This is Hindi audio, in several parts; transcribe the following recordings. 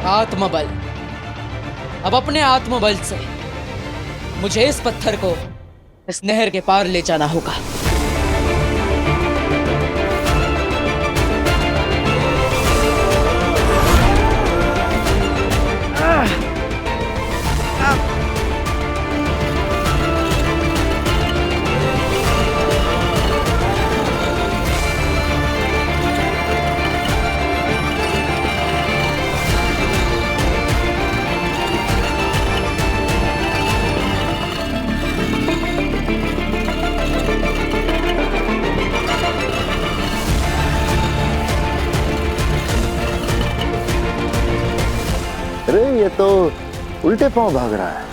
आत्मबल। अब अपने आत्मबल से मुझे इस पत्थर को इस नहर के पार ले जाना होगा। अरे ये तो उल्टे पांव भाग रहा है।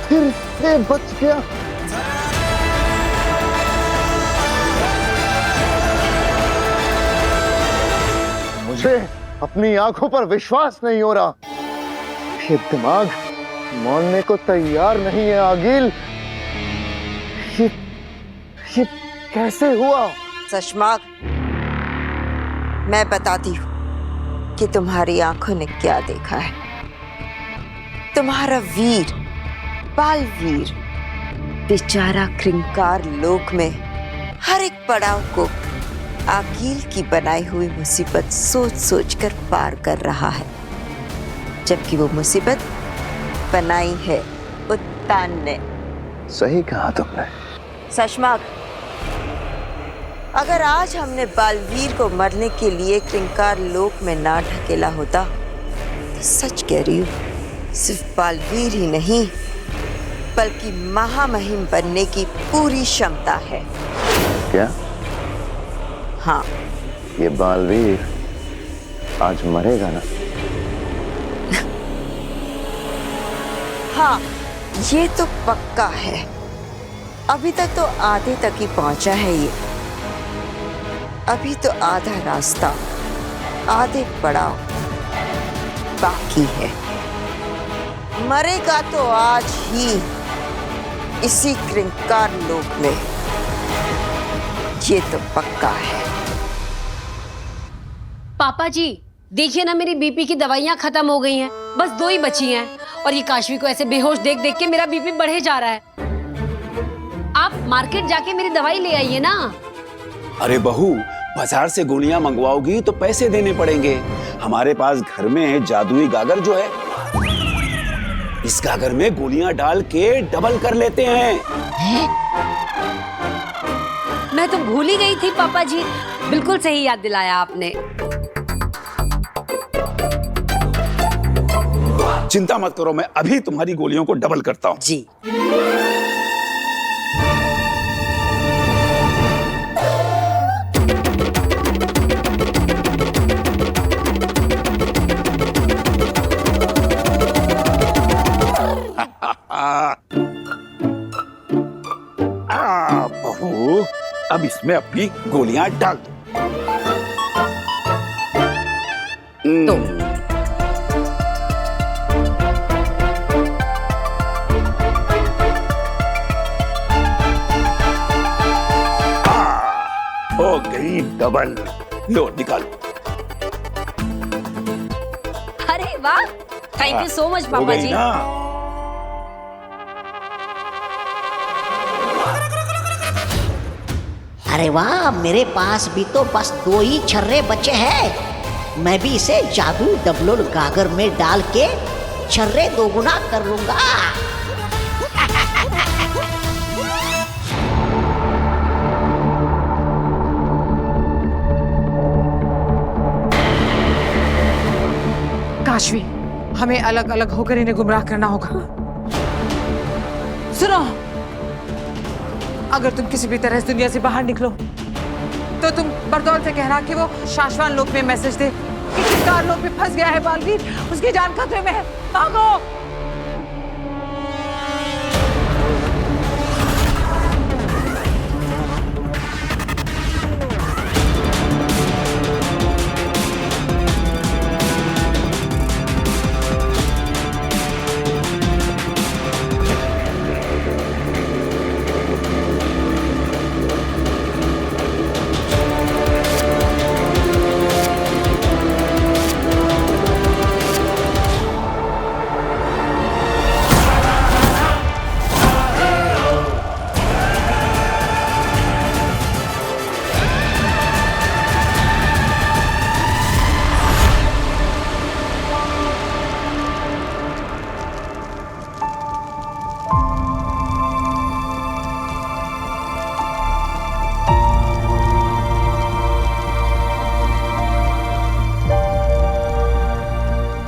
फिर से बच गया। मुझे अपनी आंखों पर विश्वास नहीं हो रहा। ये दिमाग मानने को तैयार नहीं है आगिल। ये कैसे हुआ? सशमाग, मैं बताती हूँ कि तुम्हारी आंखों ने क्या देखा है। तुम्हारा वीर, बालवीर, बेचारा क्रिंकार लोक में हर एक पड़ाव को आगिल की बनाई हुई मुसीबत सोच सोच कर पार कर रहा है, जबकि वो मुसीबत बनाई है उत्तान ने। सही कहा तुमने। सशमाग, अगर आज हमने बालवीर को मरने के लिए क्रिंकार लोक में ना ढकेला होता तो सच कह रही हूँ, सिर्फ बालवीर ही नहीं बल्कि महामहिम बनने की पूरी क्षमता है। क्या? हाँ। ये बालवीर आज मरेगा ना? हाँ, ये तो पक्का है। अभी तक तो आधे तक ही पहुंचा है ये। अभी तो आधा रास्ता, आधे पड़ाव बाकी है। मरेगा तो आज ही इसी क्रिंकार लोक में, ये तो पक्का है। पापा जी देखिए ना, मेरी बीपी की दवाइयाँ खत्म हो गई हैं, बस 2 ही बची हैं। और ये काशवी को ऐसे बेहोश देख देख के मेरा बीपी बढ़े जा रहा है। आप मार्केट जाके मेरी दवाई ले आइए ना। अरे बहू, बाजार से गोलियां मंगवाओगी तो पैसे देने पड़ेंगे। हमारे पास घर में जादुई गागर जो है, इस गागर में गोलियां डाल के डबल कर लेते हैं। मैं तो भूल ही गई थी पापा जी, बिल्कुल सही याद दिलाया आपने। चिंता मत करो, मैं अभी तुम्हारी गोलियों को डबल करता हूँ। जी। बहू, अब इसमें अपनी गोलियां डाल दो। हो गई डबल। लो निकालो। अरे वाह, थैंक यू सो मच पापा जी। अरे वाह, मेरे पास भी तो बस 2 ही छर्रे बचे हैं। मैं भी इसे जादू डबलोल गागर में डाल के छर्रे 2 गुना कर लूंगा। काशवी, हमें अलग अलग होकर इन्हें गुमराह करना होगा। सुनो, अगर तुम किसी भी तरह इस दुनिया से बाहर निकलो तो तुम बरदौल से कहना कि वो शाश्वान लोक में मैसेज दे कि किरकार लोक में फंस गया है बालवीर, उसकी जान खतरे में है, भागो।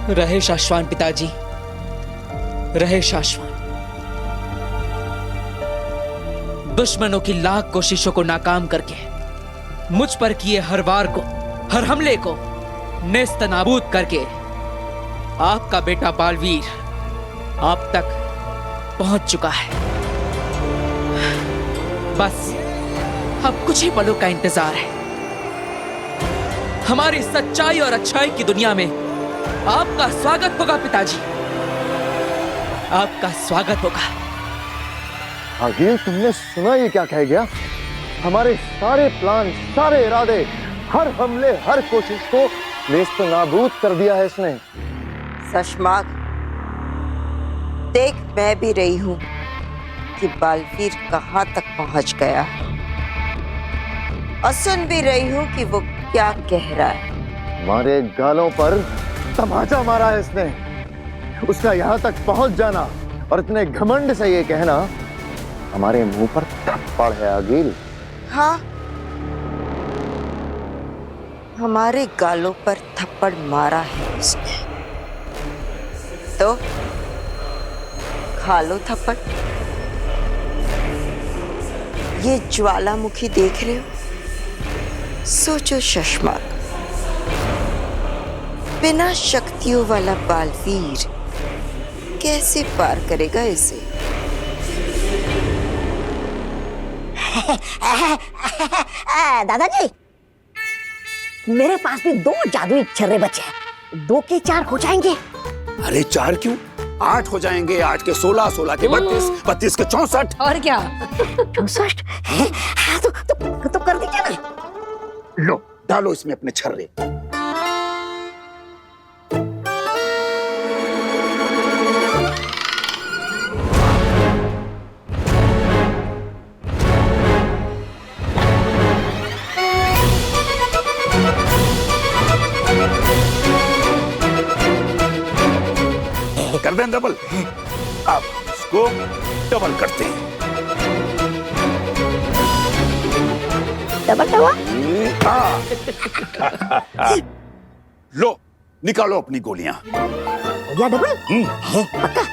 रहे शाश्वान पिताजी, रहे शाश्वान। दुश्मनों की लाख कोशिशों को नाकाम करके मुझ पर किए हर वार को, हर हमले को नेस्तनाबूद करके आपका बेटा बालवीर आप तक पहुंच चुका है। बस अब कुछ ही पलों का इंतजार है। हमारी सच्चाई और अच्छाई की दुनिया में आपका स्वागत होगा पिताजी, आपका स्वागत होगा। आगिल, तुमने सुना ये क्या कह गया? हमारे सारे प्लान, सारे इरादे, हर हमले, हर कोशिश को नेस्तनाबूद कर दिया है इसने। सशमाग, देख मैं भी रही हूं कि बालवीर कहां तक पहुंच गया है, और सुन भी रही हूं कि वो क्या कह रहा है। हमारे गालों पर तमाचा मारा है इसने। उसका यहां तक पहुंच जाना और इतने घमंड से ये कहना हमारे मुंह पर थप्पड़ है आगिल। हाँ, हमारे गालों पर थप्पड़ मारा है उसने, तो खा लो थप्पड़। ये ज्वालामुखी देख रहे हो? सोचो शशमाक, बिना शक्तियों वाला बालवीर कैसे पार करेगा इसे? दादाजी, मेरे पास भी 2 जादुई छर्रे बचे हैं। 2 के 4 हो जाएंगे। अरे 4 क्यों, 8 हो जाएंगे। 8 के 16, 16 के 32, 32 के 64। और क्या? 64 है? हाँ, तो कर दीजिए ना। लो, डालो इसमें अपने छर्रे। कर दें डबल। अब इसको डबल करते हैं। Double double. लो, निकालो अपनी गोलियां। या डबल है पक्का।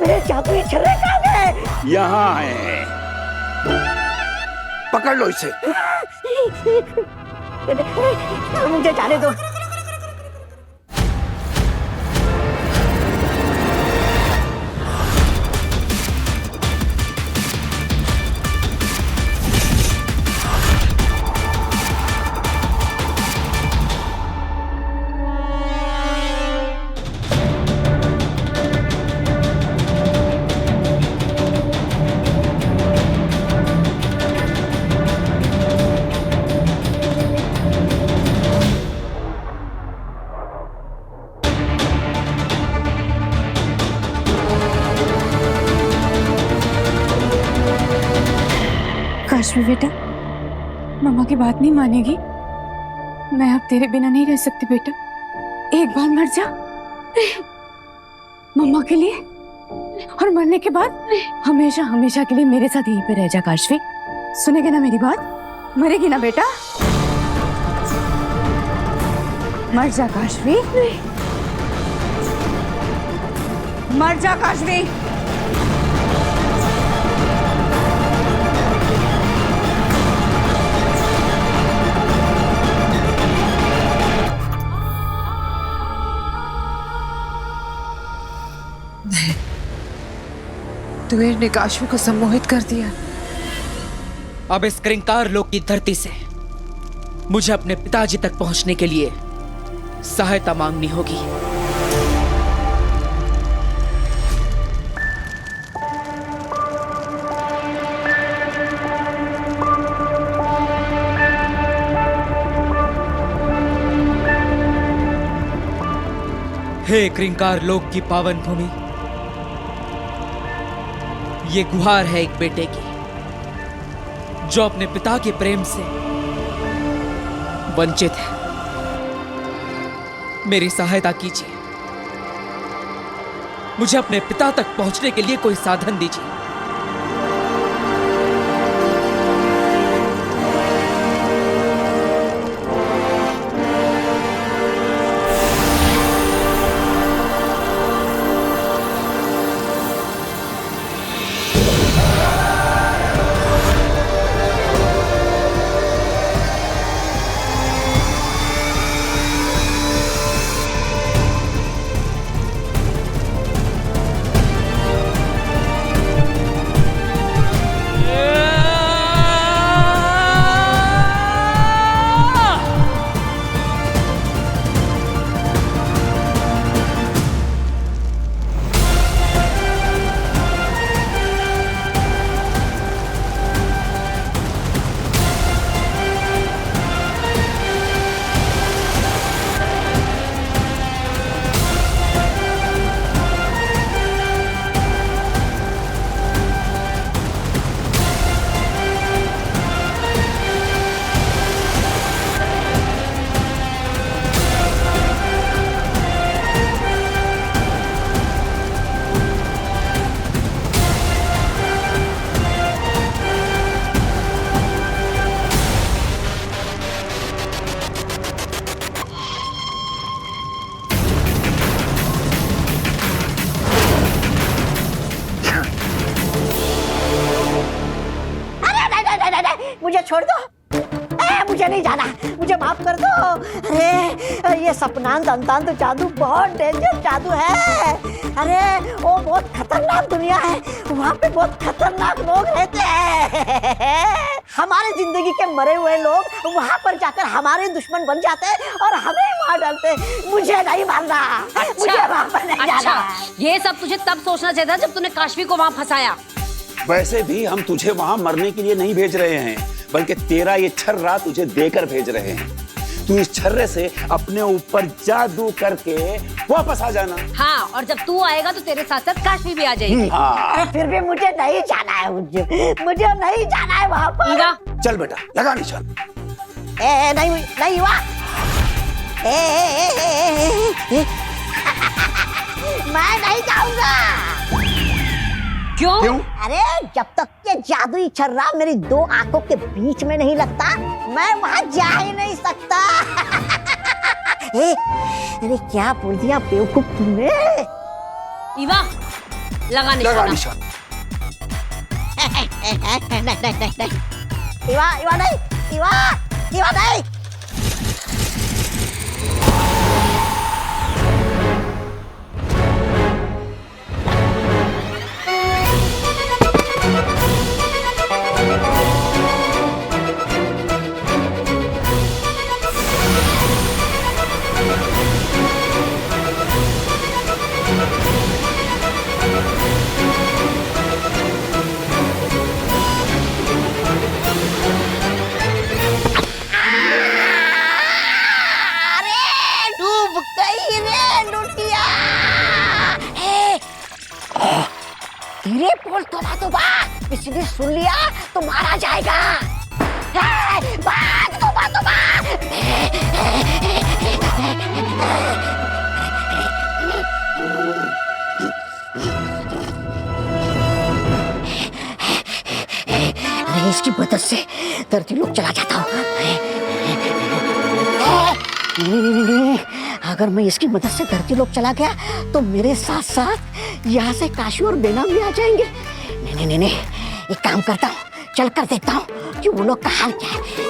मेरे जादुई छर्रे कहाँ गए? यहाँ है, पकड़ लो इसे। मुझे जाने दो। काशवी बेटा, मम्मा की बात नहीं मानेगी। मैं अब तेरे बिना नहीं रह सकती बेटा। एक बार मर जा मम्मा के लिए, और मरने के बाद हमेशा हमेशा के लिए मेरे साथ यहीं पे रह जा काशवी। सुनेगी ना मेरी बात? मरेगी ना बेटा? मर जा काशवी, मर जा काशवी। तुहेर ने काशवी को सम्मोहित कर दिया। अब इस क्रिंकार लोक की धरती से मुझे अपने पिताजी तक पहुंचने के लिए सहायता मांगनी होगी। हे क्रिंकार लोक की पावन भूमि, ये गुहार है एक बेटे की जो अपने पिता के प्रेम से वंचित है। मेरी सहायता कीजिए, मुझे अपने पिता तक पहुंचने के लिए कोई साधन दीजिए। मुझे छोड़ दो, मुझे नहीं जाना, मुझे माफ कर दो। अरे ये सपना दंतान तो जादू बहुत डेंजर जादू है। अरे वो बहुत खतरनाक दुनिया है, वहाँ पे बहुत खतरनाक लोग रहते हैं। हमारे जिंदगी के मरे हुए लोग वहाँ पर जाकर हमारे दुश्मन बन जाते हैं और हमें मार डालते हैं। मुझे नहीं मारना, मुझे वहाँ पर नहीं जाना। ये सब तुझे तब सोचना चाहिए था जब तूने काशवी को वहाँ फंसाया। वैसे भी हम तुझे वहां मरने के लिए नहीं भेज रहे हैं, बल्कि तेरा ये छर्रा तुझे देकर भेज रहे हैं। तू इस छर्रे से अपने ऊपर जादू करके वापस आ जाना। हाँ, और जब तू आएगा तो तेरे साथ साथ काशवी भी आ जाएगी। हाँ। फिर भी मुझे नहीं जाना है, मुझे नहीं जाना है वहाँ पर। ईवा, चल बेटा, लगा निशान। नहीं हुआ। मैं नहीं जाऊंगा। क्यों? अरे जब तक ये जादुई छर्रा मेरी दो आंखों के बीच में नहीं लगता, मैं वहाँ जा ही नहीं सकता। अरे क्या बोल दिया बेवकूफ तुमने? ईवा, लगा निशान। नहीं। इवा नहीं। धीरे बोल, तोबा किसी ने सुन लिया तो मारा जाएगा। भाग तो भाग तो भाग। अरे इसकी मदद से धरती लोक चला जाता हूँ। नहीं, अगर मैं इसकी मदद से धरती लोक चला गया तो मेरे साथ साथ यहाँ से काशी और बेना भी आ जाएंगे। नहीं, एक काम करता हूँ, चल कर देखता हूँ कि वो लोग का हाल क्या है।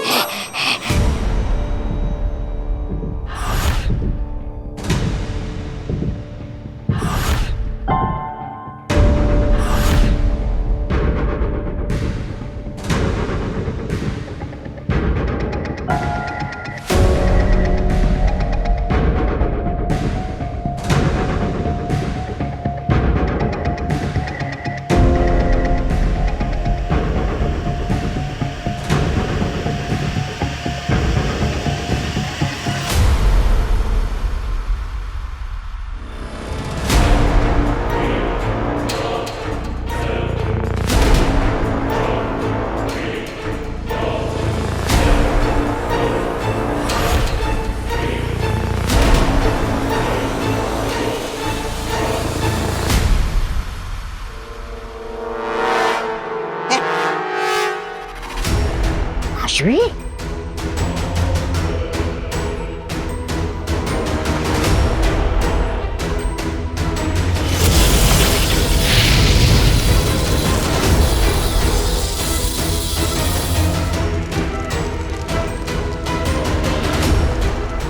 काशवी,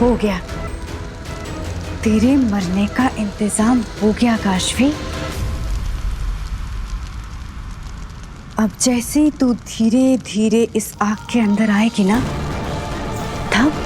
हो गया, तेरे मरने का इंतजाम हो गया काशवी। अब जैसे ही तू धीरे धीरे इस आग के अंदर आएगी ना, तब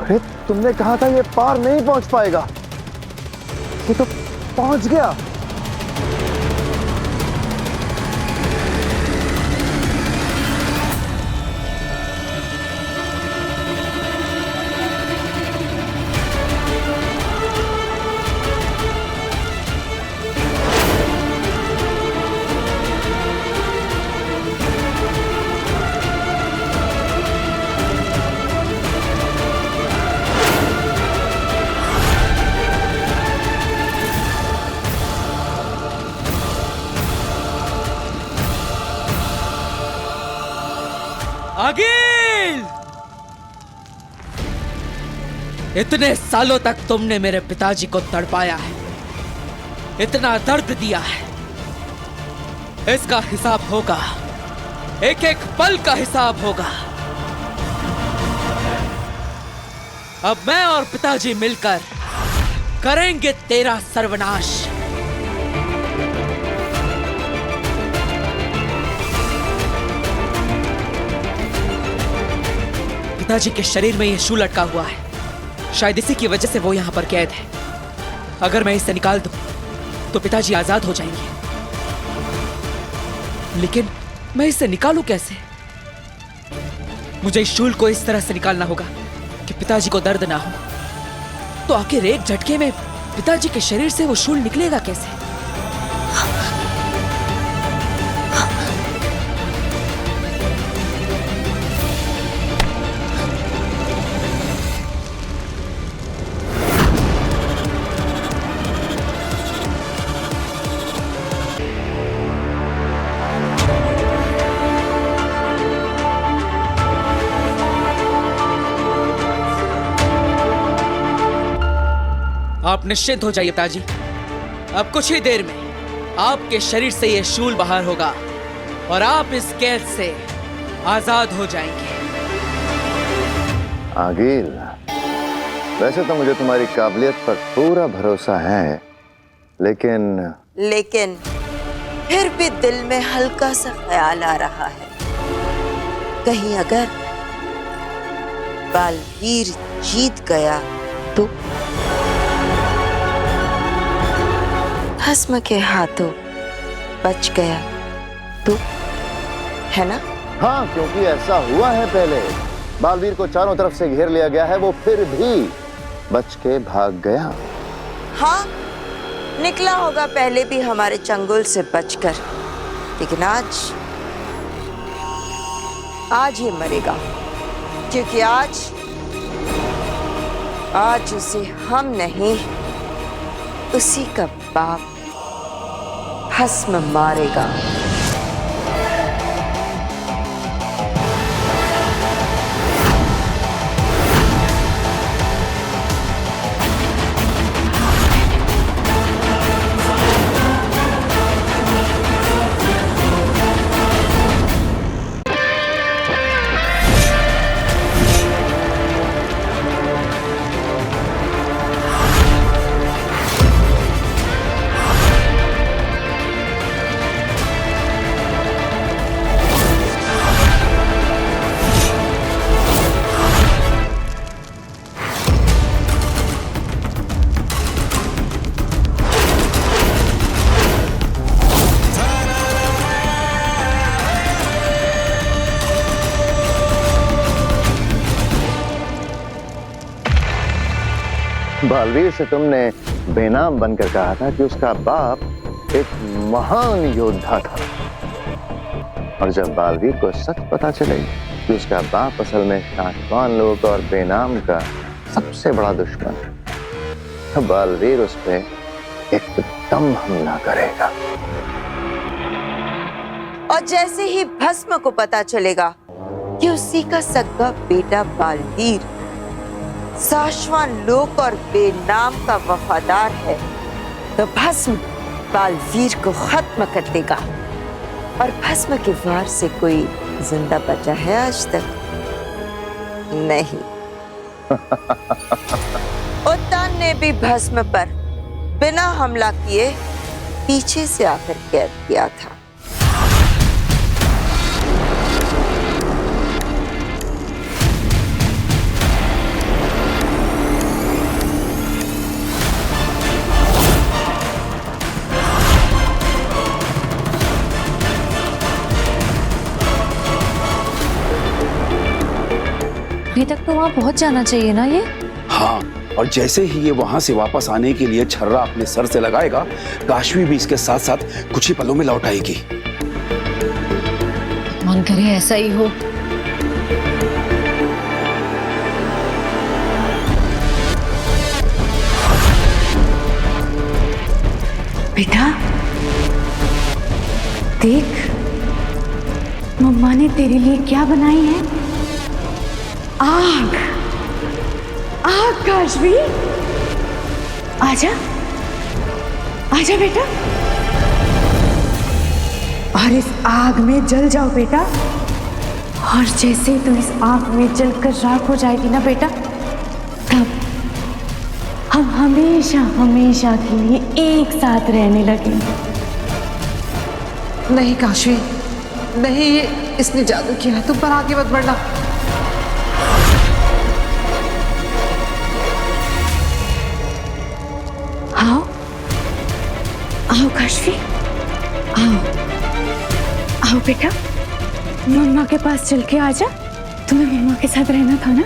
अरे तुमने कहा था ये पार नहीं पहुंच पाएगा, ये तो पहुंच गया। अगिल! इतने सालों तक तुमने मेरे पिताजी को तड़पाया है, इतना दर्द दिया है, इसका हिसाब होगा, एक एक पल का हिसाब होगा। अब मैं और पिताजी मिलकर करेंगे तेरा सर्वनाश। पिताजी के शरीर में यह शू लटका हुआ है, शायद इसी की वजह से वो यहां पर कैद है। अगर मैं इसे निकाल दूं तो पिताजी आजाद हो जाएंगे, लेकिन मैं इसे निकालूं कैसे? मुझे इस शूल को इस तरह से निकालना होगा कि पिताजी को दर्द ना हो। तो आखिर एक झटके में पिताजी के शरीर से वो शूल निकलेगा कैसे? आप निश्चिंत हो जाइए पिताजी। अब कुछ ही देर में आपके शरीर से यह शूल बाहर होगा और आप इस कैद से आजाद हो जाएंगे। आगिल, वैसे तो मुझे तुम्हारी काबिलियत पर पूरा भरोसा है, लेकिन फिर भी दिल में हल्का सा ख्याल आ रहा है, कहीं अगर बालवीर जीत गया तो भस्म के हाथों बच गया तो, है ना? हाँ, क्योंकि ऐसा हुआ है पहले। बालवीर को चारों तरफ से घेर लिया गया है, वो फिर भी बच के भाग गया। हाँ, निकला होगा पहले भी हमारे चंगुल से बचकर, लेकिन आज ये मरेगा, क्योंकि आज उसे हम नहीं, उसी का बाप भस्म मारेगा। बालवीर से तुमने बेनाम बनकर कहा था कि उसका बाप एक महान योद्धा था, और जब बालवीर को सच पता चलेगी कि उसका बाप असल में शाश्वान लोक और बेनाम का सबसे बड़ा दुश्मन है, तो बालवीर उस पे एकदम हमला करेगा। और जैसे ही भस्म को पता चलेगा कि उसी का सगा बेटा बालवीर शाश्वान लोक और बेनाम का वफादार है, तो भस्म बालवीर को खत्म कर देगा। और भस्म के वार से कोई जिंदा बचा है आज तक? नहीं। उत्तान ने भी भस्म पर बिना हमला किए पीछे से आकर कैद किया था। अभी तक तो वहां पहुंच जाना चाहिए ना ये। हाँ, और जैसे ही ये वहां से वापस आने के लिए छर्रा अपने सर से लगाएगा, काशवी भी इसके साथ साथ कुछ ही पलों में लौट आएगी। मन करे ऐसा ही हो। बेटा देख, मम्मा ने तेरे लिए क्या बनाई है। आग, आग काशवी, आजा, आजा बेटा, और इस आग में जल जाओ बेटा। और जैसे तू इस आग में जलकर राख हो जाएगी ना बेटा, तब हम हमेशा हमेशा के लिए एक साथ रहने लगेंगे। नहीं काशवी, नहीं, ये इसने जादू किया है, तुम पर आगे मत बढ़ना। आओ, आओ काशवी, आओ, आओ बेटा, मम्मा के पास चल के आजा। तुम्हें मम्मा के साथ रहना था ना।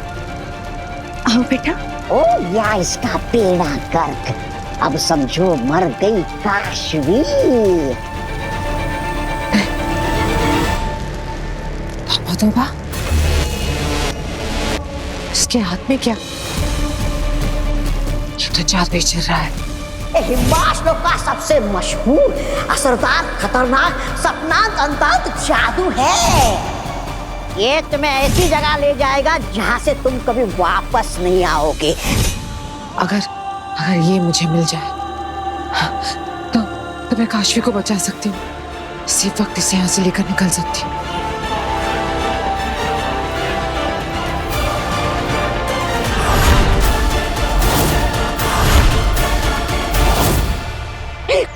आओ बेटा। ओ या इसका बेड़ा गर्क, अब समझो मर गई काशवी। तौबा, इसके हाथ में क्या? ये तो जादू ही चल रहा है। हिमाचल का सबसे मशहूर, असरदार, खतरनाक सपना अंतत जादू है। ये तुम्हें ऐसी जगह ले जाएगा जहां से तुम कभी वापस नहीं आओगे। अगर ये मुझे मिल जाए तो मैं काशवी को बचा सकती हूँ। इसी वक्त इसे यहाँ से लेकर निकल सकती हूँ।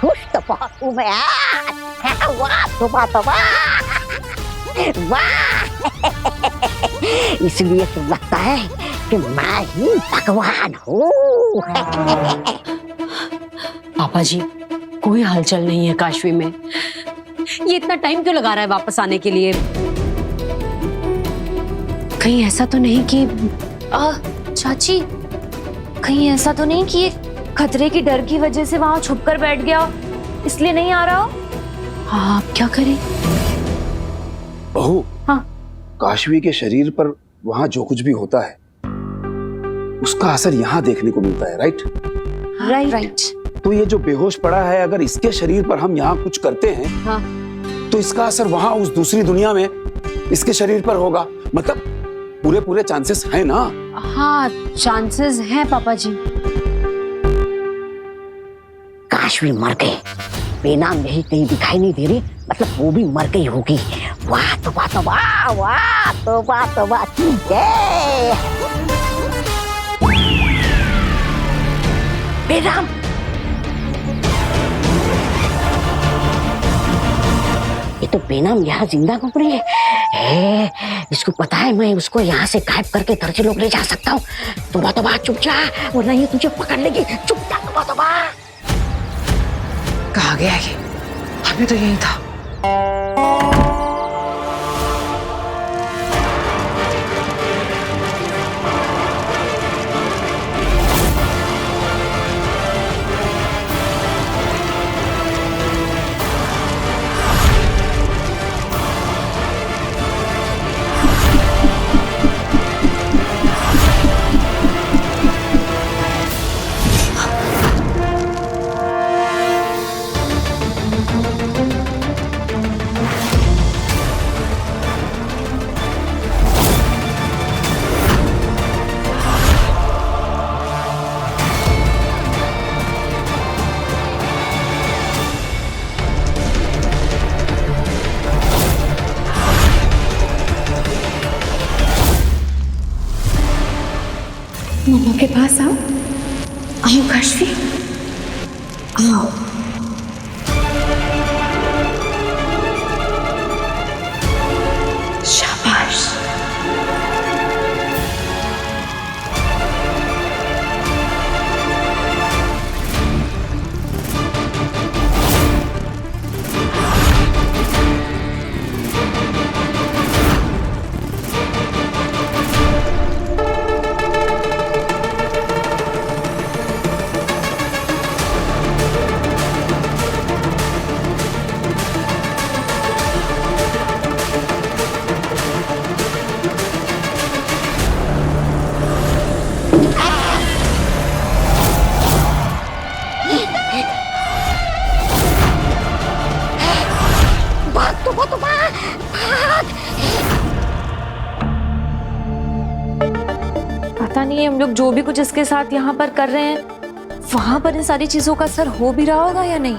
खुश तो बहुत हूँ मैं आज। वाह तोबा तोबा, वाह। इसलिए तो लगता है कि मैं ही भगवान हूँ। पापा जी, कोई हलचल नहीं है काशवी में। ये इतना टाइम क्यों लगा रहा है वापस आने के लिए? कहीं ऐसा तो नहीं कि चाची, कहीं ऐसा तो नहीं कि ये खतरे की डर की वजह से वहां छुपकर बैठ गया, इसलिए नहीं आ रहा हो? हाँ, आप क्या करें? बहू, हाँ। काशवी के शरीर पर वहां जो कुछ भी होता है उसका असर यहाँ देखने को मिलता है, राइट? राइट। तो ये जो बेहोश पड़ा है, अगर इसके शरीर पर हम यहाँ कुछ करते हैं, हाँ। तो इसका असर वहां उस दूसरी दुनिया में इसके शरीर पर होगा। मतलब पूरे चांसेस है ना? हाँ, चांसेस हैं पापा जी। काशवी मर गई, बेनाम यही कहीं दिखाई नहीं दे रही, मतलब वो भी मर गई होगी। वाह तोबा तोबा, वाह तोबा तोबा, ठीक है। बेनाम, ये तो बेनाम यहाँ जिंदा घूम रही है। इसको पता है मैं उसको यहाँ से गायब करके दर्जन लोग ले जा सकता हूँ। तोबा तोबा, चुप जा, वरना ये तुझे पकड़ लेगी। चुप जा तोबा तोबा। कहाँ गया ये? अभी तो यही था। मम्मा के पास आओ। आओ काशवी, आओ। शाबाश। पता नहीं हम लोग जो भी कुछ इसके साथ यहाँ पर कर रहे हैं, वहां पर इन सारी चीजों का असर हो भी रहा होगा या नहीं?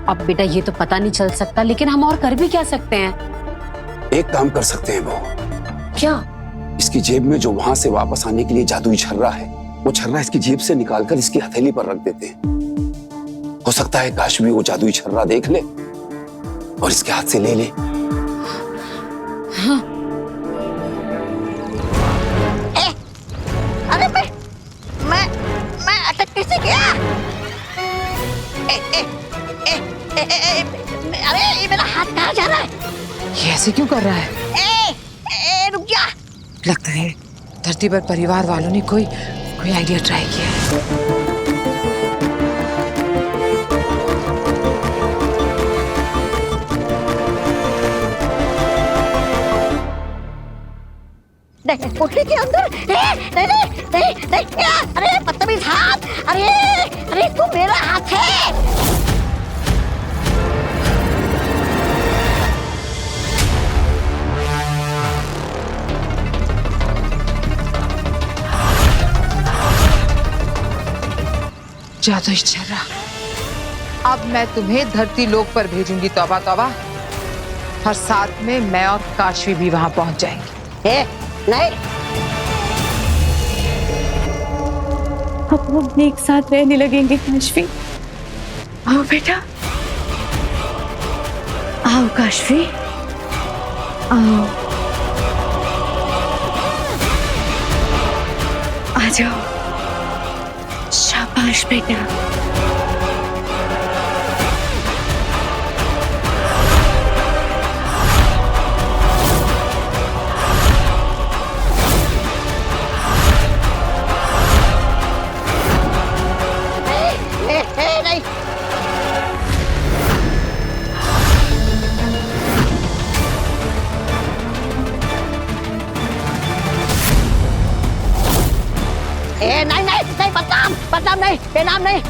अब बेटा ये तो पता नहीं चल सकता, लेकिन हम और कर भी क्या सकते हैं? एक काम कर सकते हैं बहू। क्या? इसकी जेब में जो वहां से वापस आने के लिए जादुई छर्रा है, वो छर्रा इसकी जेब से निकालकर इसकी हथेली पर रख देते हैं। हो सकता है काशवी वो जादुई छर्रा देख ले और इसके हाथ से ले ले। हाँ। अरे मैं अटक कैसे गया? अरे ये मेरा हाथ कहाँ जा रहा है? ये ऐसे क्यों कर रहा है? रुक जा। लगता है धरती पर परिवार वालों ने कोई आइडिया ट्राई किया है। कोठरी के अंदर? नहीं, अरे बदतमीज हाथ, अरे तू मेरा हाथ है। जादुई छर्रा, अब मैं तुम्हें धरती लोक पर भेजूंगी। तौबा तौबा। और साथ में मैं और काशवी भी वहां पहुंच जाएंगे। नहीं, अब हम एक साथ रहने लगेंगे काशवी। आओ बेटा, आओ काशवी, आओ, आ जाओ। शाबाश बेटा। नहीं, नहीं, बदनाम नहीं, बेनाम नहीं।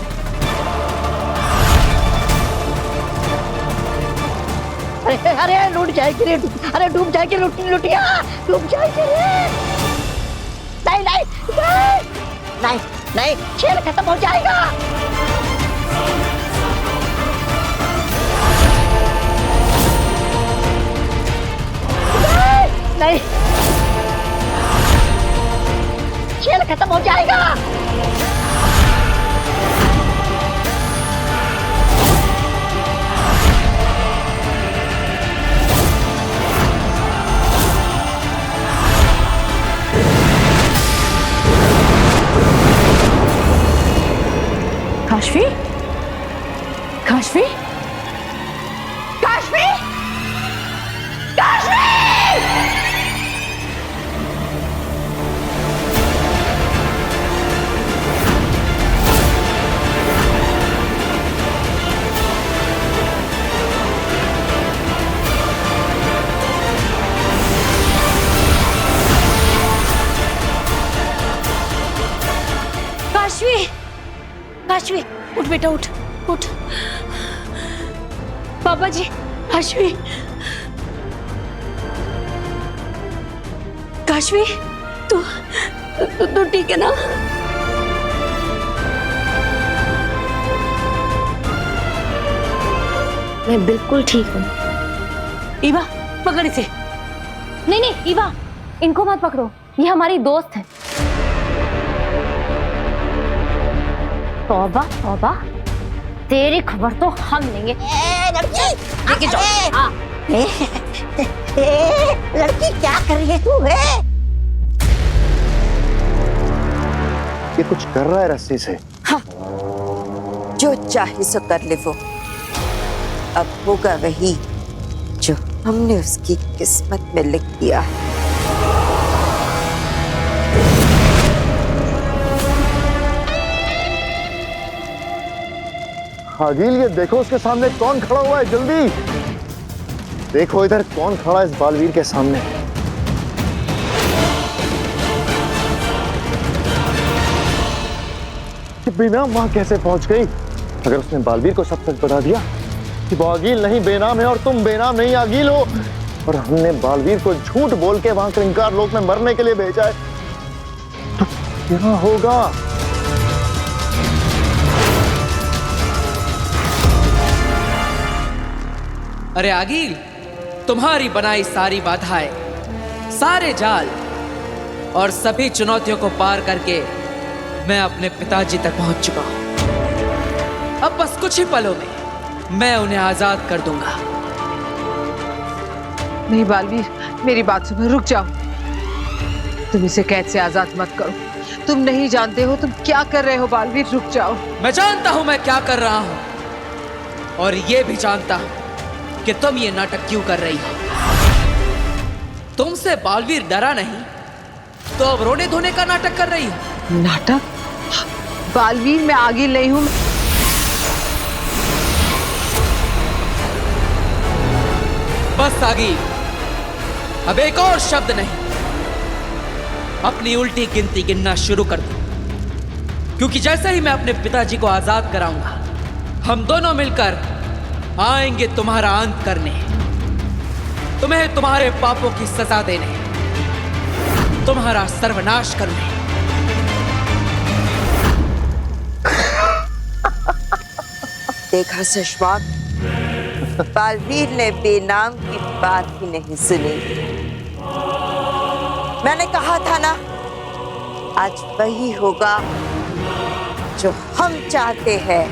अरे लूट जाएगी रे, अरे डूब जाएगी लुटिया, डूब जाएगी रे। नहीं, खेल खत्म हो जाएगा। नहीं, खेल खत्म हो जाएगा। काशवी, काशवी, काशवी, काशवी। काशवी, काशवी, उठ बेटा, उठ उठ। पापा जी, काशवी, काशवी, तू ठीक है ना? मैं बिल्कुल ठीक हूँ। ईवा, पकड़ इसे। नहीं, ईवा, इनको मत पकड़ो, ये हमारी दोस्त है। तौबा तौबा, तेरी खबर तो हम लेंगे। लेके जाओ। हाँ। लड़की क्या कर रही है तू? ये कुछ कर रहा है रस्सी से। हाँ, जो चाहे सो कर ले वो। अब होगा वही जो हमने उसकी किस्मत में लिख दिया है। आगिल, ये देखो उसके सामने कौन खड़ा हुआ है, जल्दी देखो इधर कौन खड़ा है इस बालवीर के सामने। बिना वहां कैसे पहुंच गई? अगर उसने बालवीर को सब सच बता दिया कि वो आगिल नहीं बेनाम है और तुम बेनाम नहीं आगिल हो, और हमने बालवीर को झूठ बोल के वहां क्रिंकार लोक में मरने के लिए भेजा है, तो क्या होगा? अरे आगिल, तुम्हारी बनाई सारी बाधाएं, सारे जाल और सभी चुनौतियों को पार करके मैं अपने पिताजी तक पहुंच चुका हूं। अब बस कुछ ही पलों में मैं उन्हें आजाद कर दूंगा। नहीं बालवीर, मेरी बात सुनो, रुक जाओ। तुम इसे कैद से आजाद मत करो। तुम नहीं जानते हो तुम क्या कर रहे हो बालवीर, रुक जाओ। मैं जानता हूं मैं क्या कर रहा हूं, और ये भी जानता हूं कि तुम ये नाटक क्यों कर रही हो। तुमसे बालवीर डरा नहीं तो अब रोने धोने का नाटक कर रही हो। नाटक? बालवीर, मैं आगिल नहीं हूं। बस आगिल, अब एक और शब्द नहीं, अपनी उल्टी गिनती गिनना शुरू कर दो, क्योंकि जैसे ही मैं अपने पिताजी को आजाद कराऊंगा, हम दोनों मिलकर आएंगे तुम्हारा अंत करने, तुम्हें तुम्हारे पापों की सजा देने, तुम्हारा सर्वनाश करने। देखा सशवाक, बालवीर ने बेनाम की बात ही नहीं सुनी। मैंने कहा था ना, आज वही होगा जो हम चाहते हैं।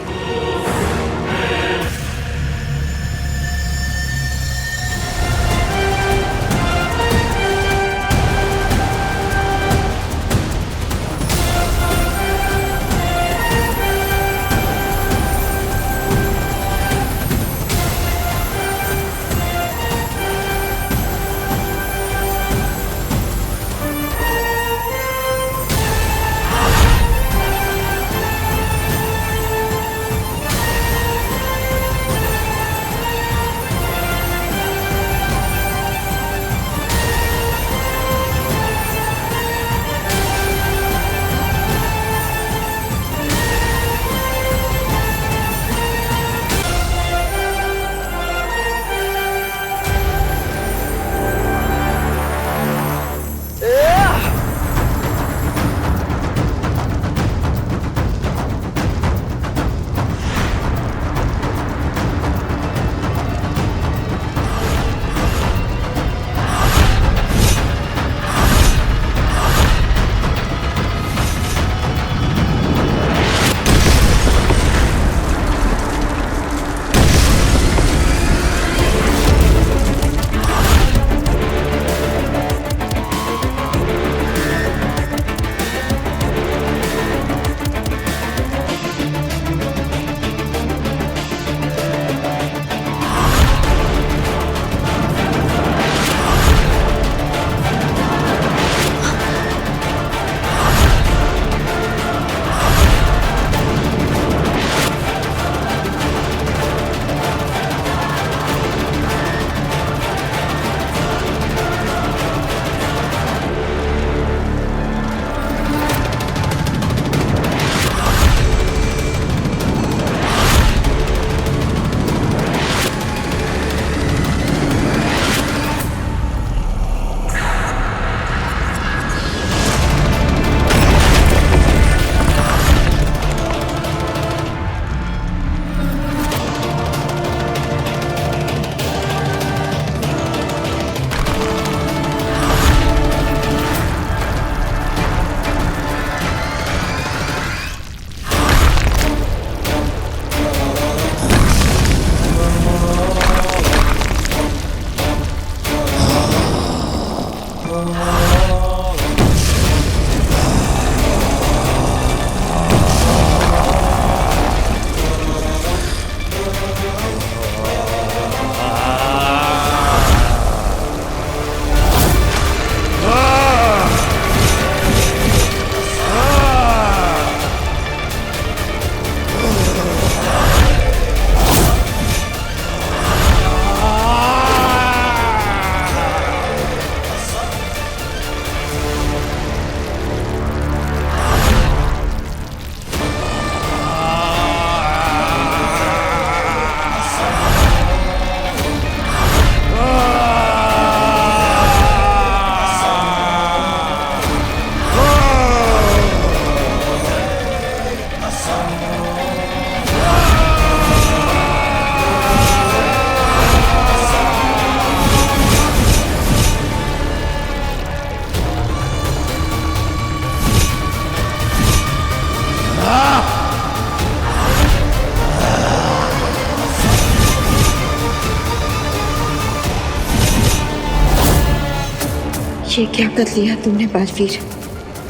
ये क्या कर लिया तुमने बालवीर?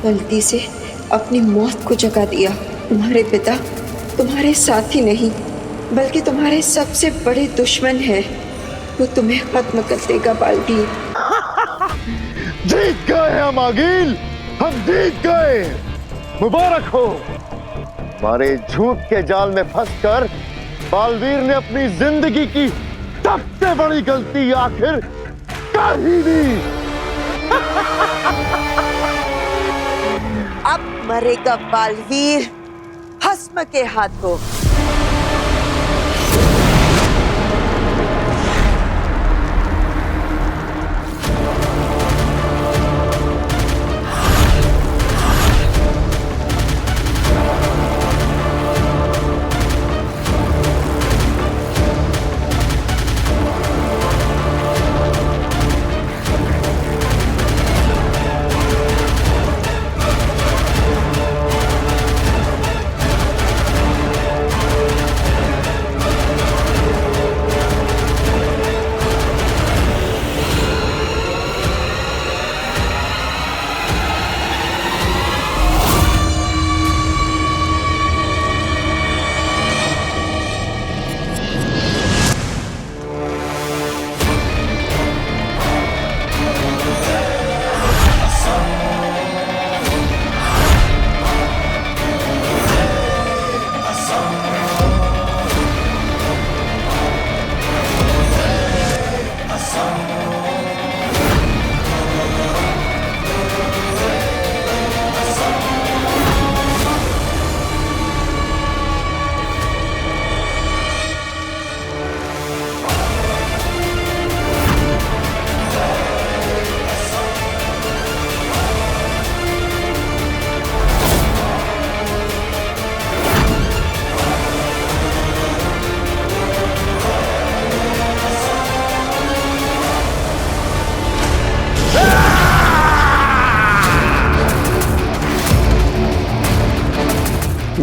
गलती से अपनी मौत को जगा दिया। तुम्हारे पिता तुम्हारे साथी नहीं बल्कि तुम्हारे सबसे बड़े दुश्मन है। वो तुम्हें खत्म कर देगा बालवीर। जीत गए हम आगिल, हम जीत गए। मुबारक हो। हमारे झूठ के जाल में फंसकर बालवीर ने अपनी जिंदगी की सबसे बड़ी गलती आखिर कर ही दी। अब मरेगा बालवीर भस्म के हाथों।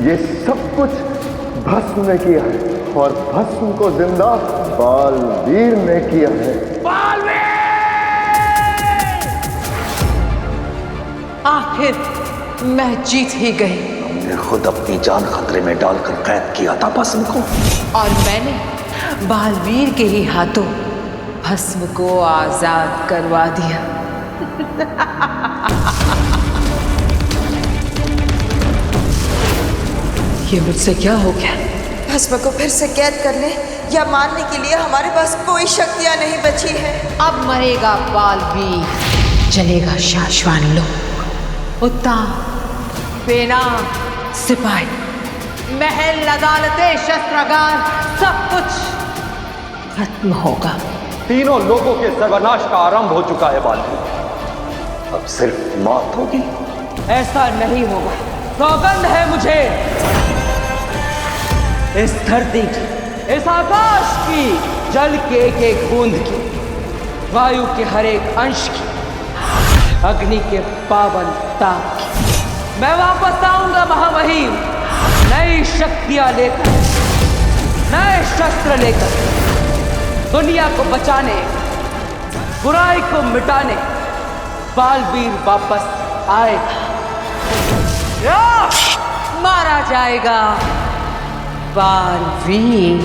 ये सब कुछ भस्म ने किया है और भस्म को जिंदा बालवीर ने किया है। आखिर मैं जीत ही गई। हमने खुद अपनी जान खतरे में डालकर कैद किया था भस्म को, और मैंने बालवीर के ही हाथों भस्म को आजाद करवा दिया। ये मुझसे क्या हो गया? भस्म को फिर से कैद करने या मारने के लिए हमारे पास कोई शक्तियां नहीं बची है। अब मरेगा बालवीर, चलेगा शाश्वान लोक। उत्तान, बेनाम सिपाही, महल, अदालतें, शस्त्रागार, सब कुछ खत्म होगा। तीनों लोगों के सर्वनाश का आरंभ हो चुका है बालवीर। अब सिर्फ मौत होगी। ऐसा नहीं होगा, सौगंध है मुझे। इस धरती की, इस आकाश की, जल के एक एक बूंद की, वायु के हर एक अंश की, अग्नि के पावन ताप की, मैं वापस आऊंगा महामहिम, नई शक्तियां लेकर, नए शस्त्र लेकर, दुनिया को बचाने, बुराई को मिटाने बालवीर वापस आएगा। मारा जाएगा बालवीर।